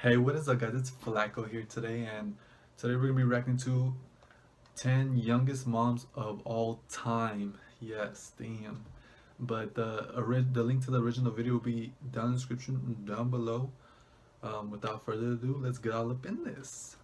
Hey, what is up, guys? It's Flacco here today, and today we're gonna be reacting to 10 youngest moms of all time. Yes, damn. But the link to the original video will be down in the description down below. Without further ado, let's get all up in this.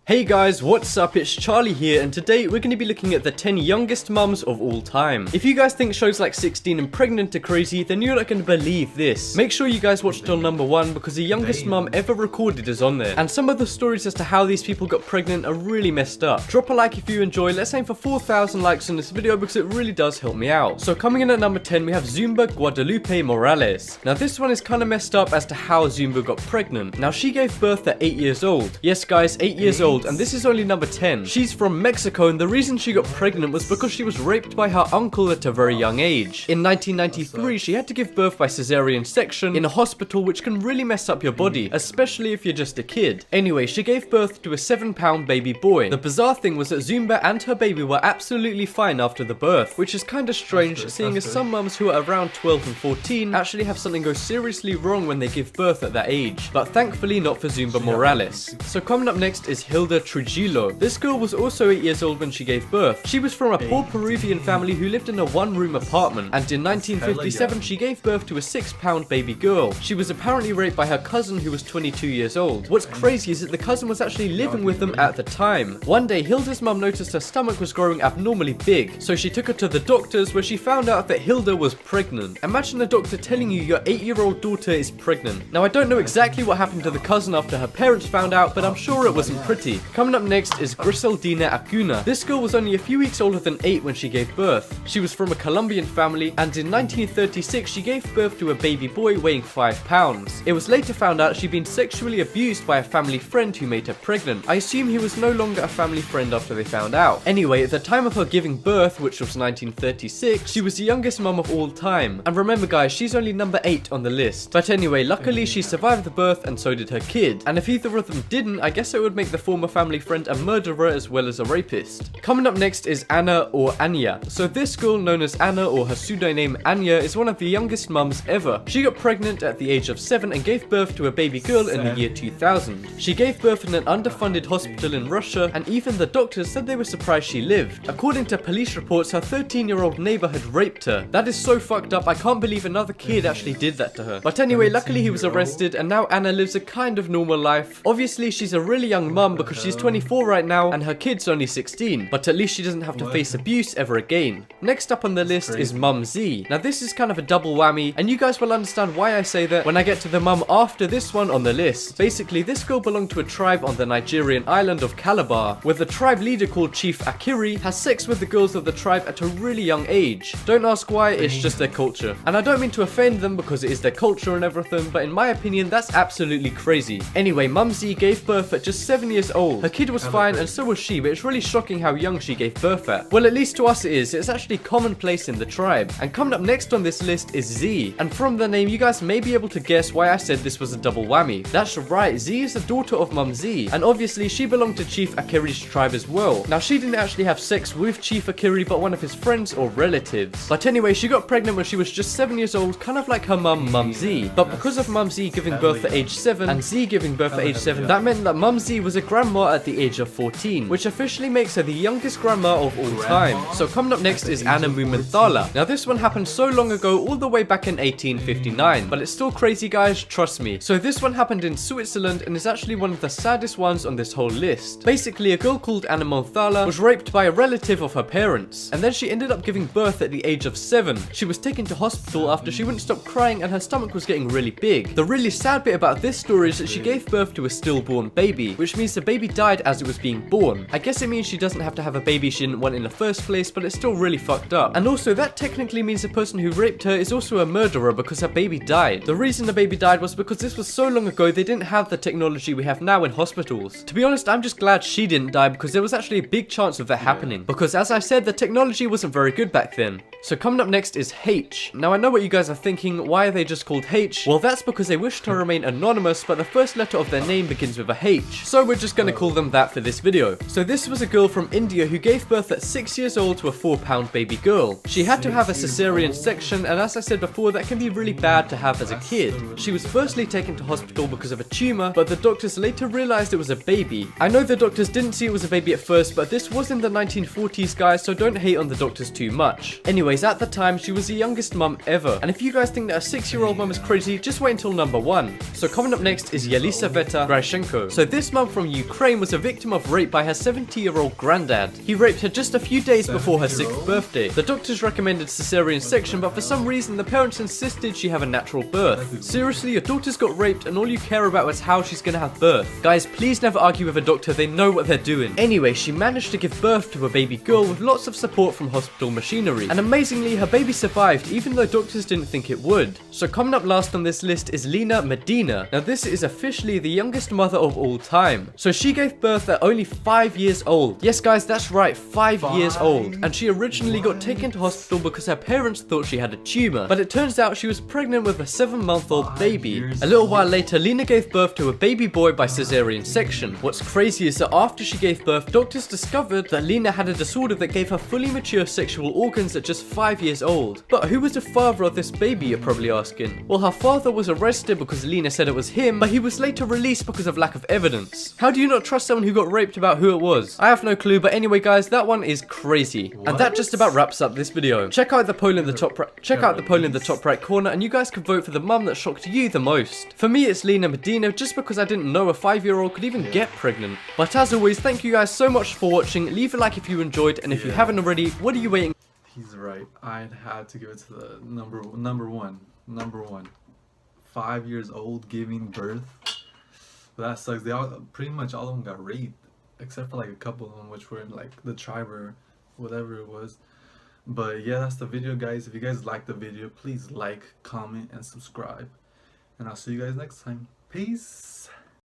Hey guys, what's up? It's Charlie here, and today we're going to be looking at the 10 youngest mums of all time. If you guys think shows like 16 and Pregnant are crazy, then you're not going to believe this. Make sure you guys watch till number 1 because the youngest mum ever recorded is on there. And some of the stories as to how these people got pregnant are really messed up. Drop a like if you enjoy. Let's aim for 4,000 likes on this video because it really does help me out. So coming in at number 10, we have Zumba Guadalupe Morales. Now this one is kind of messed up as to how Zumba got pregnant. Now she gave birth at 8 years old. Yes guys, 8 years old. And this is only number 10. She's from Mexico, and the reason she got pregnant was because she was raped by her uncle at a very young age. In 1993, she had to give birth by cesarean section in a hospital, which can really mess up your body, especially if you're just a kid. Anyway, she gave birth to a 7-pound baby boy. The bizarre thing was that Zumba and her baby were absolutely fine after the birth, which is kinda strange seeing as some mums who are around 12 and 14 actually have something go seriously wrong when they give birth at that age. But thankfully not for Zumba Morales. So coming up next is Hilda Trujillo. This girl was also 8 years old when she gave birth. She was from a poor Peruvian family who lived in a one-room apartment, and in 1957 she gave birth to a 6-pound baby girl. She was apparently raped by her cousin who was 22 years old. What's crazy is that the cousin was actually living with them at the time. One day Hilda's mum noticed her stomach was growing abnormally big, so she took her to the doctors where she found out that Hilda was pregnant. Imagine a doctor telling you your 8-year-old daughter is pregnant. Now I don't know exactly what happened to the cousin after her parents found out, but I'm sure it wasn't pretty. Coming up next is Griseldina Acuna. This girl was only a few weeks older than 8 when she gave birth. She was from a Colombian family, and in 1936 she gave birth to a baby boy weighing 5 pounds. It was later found out she'd been sexually abused by a family friend who made her pregnant. I assume he was no longer a family friend after they found out. Anyway, at the time of her giving birth, which was 1936, she was the youngest mum of all time. And remember guys, she's only number 8 on the list. But anyway, luckily she survived the birth and so did her kid. And if either of them didn't, I guess it would make the former family friend a murderer as well as a rapist. Coming up next is Anna or Anya. So this girl, known as Anna or her pseudonym Anya, is one of the youngest mums ever. She got pregnant at the age of 7 and gave birth to a baby girl in the year 2000. She gave birth in an underfunded hospital in Russia, and even the doctors said they were surprised she lived. According to police reports, her 13-year-old neighbor had raped her. That is so fucked up. I can't believe another kid actually did that to her. But anyway, luckily he was arrested, and now Anna lives a kind of normal life. Obviously she's a really young mum because she's 24 right now and her kid's only 16, but at least she doesn't have to face abuse ever again. Next up on the list is Mum Z. Now this is kind of a double whammy, and you guys will understand why I say that when I get to the mum after this one on the list. Basically, this girl belonged to a tribe on the Nigerian island of Calabar, where the tribe leader called Chief Akiri has sex with the girls of the tribe at a really young age. Don't ask why, it's just their culture. And I don't mean to offend them because it is their culture and everything, but in my opinion that's absolutely crazy. Anyway, Mum Z gave birth at just 7 years old. Her kid was fine and so was she, but it's really shocking how young she gave birth at. Well, at least to us it is. It's actually commonplace in the tribe. And coming up next on this list is Z. And from the name, you guys may be able to guess why I said this was a double whammy. That's right, Z is the daughter of Mum Z. And obviously she belonged to Chief Akiri's tribe as well. Now she didn't actually have sex with Chief Akiri, but one of his friends or relatives. But anyway, she got pregnant when she was just 7 years old, kind of like her mum, Mum Z. But because of Mum Z giving birth at age 7 and Z giving birth at age 7, that meant that Mum Z was a grandma at the age of 14, which officially makes her the youngest grandma of all time. So coming up next is Anna Mumenthala. Now this one happened so long ago, all the way back in 1859, but it's still crazy guys, trust me. So this one happened in Switzerland and is actually one of the saddest ones on this whole list. Basically, a girl called Anna Mumenthala was raped by a relative of her parents, and then she ended up giving birth at the age of 7. She was taken to hospital after she wouldn't stop crying and her stomach was getting really big. The really sad bit about this story is that she gave birth to a stillborn baby, which means the baby died as it was being born. I guess it means she doesn't have to have a baby she didn't want in the first place, but it's still really fucked up. And also that technically means the person who raped her is also a murderer because her baby died. The reason the baby died was because this was so long ago they didn't have the technology we have now in hospitals. To be honest, I'm just glad she didn't die because there was actually a big chance of that happening. Because as I said, the technology wasn't very good back then. So coming up next is H. Now I know what you guys are thinking, why are they just called H? Well, that's because they wish to remain anonymous, but the first letter of their name begins with a H. So we're just gonna gonna call them that for this video. So this was a girl from India who gave birth at 6 years old to a 4-pound baby girl. She had to have a cesarean section, and as I said before, that can be really bad to have as a kid. She was firstly taken to hospital because of a tumor, but the doctors later realized it was a baby. I know the doctors didn't see it was a baby at first, but this was in the 1940s, guys, so don't hate on the doctors too much. Anyways, at the time, she was the youngest mum ever, and if you guys think that a 6-year-old mum is crazy, just wait until number 1. So coming up next is Yelisaveta Grashenko. So this mum from Ukraine was a victim of rape by her 70-year-old granddad. He raped her just a few days before her 6th birthday. The doctors recommended cesarean section, but for some reason the parents insisted she have a natural birth. Seriously, your daughter's got raped and all you care about is how she's gonna have birth. Guys, please never argue with a doctor, they know what they're doing. Anyway, she managed to give birth to a baby girl with lots of support from hospital machinery, and amazingly her baby survived even though doctors didn't think it would. So coming up last on this list is Lena Medina. Now this is officially the youngest mother of all time. So she gave birth at only 5 years old. Yes guys, that's right, 5 years old. And she originally got taken to hospital because her parents thought she had a tumor, but it turns out she was pregnant with a 7-month-old baby. A little while later, Lena gave birth to a baby boy by cesarean section. What's crazy is that after she gave birth, doctors discovered that Lena had a disorder that gave her fully mature sexual organs at just 5 years old. But who was the father of this baby, you're probably asking? Well, her father was arrested because Lena said it was him, but he was later released because of lack of evidence. How do you not trust someone who got raped about who it was? I have no clue, but anyway guys, that one is crazy. And that just about wraps up this video. Check out the poll in the top right corner and you guys can vote for the mum that shocked you the most. For me it's Lena Medina, just because I didn't know a 5-year-old could even get pregnant. But as always, thank you guys so much for watching. Leave a like if you enjoyed, and if you haven't already, what are you waiting? He's right. I'd have to give it to the number one. 5 years old giving birth. That sucks. They all pretty much all of them got raped, except for like a couple of them, which were in like the tribe or whatever it was. But yeah, that's the video, guys. If you guys liked the video, please like, comment, and subscribe. And I'll see you guys next time. Peace.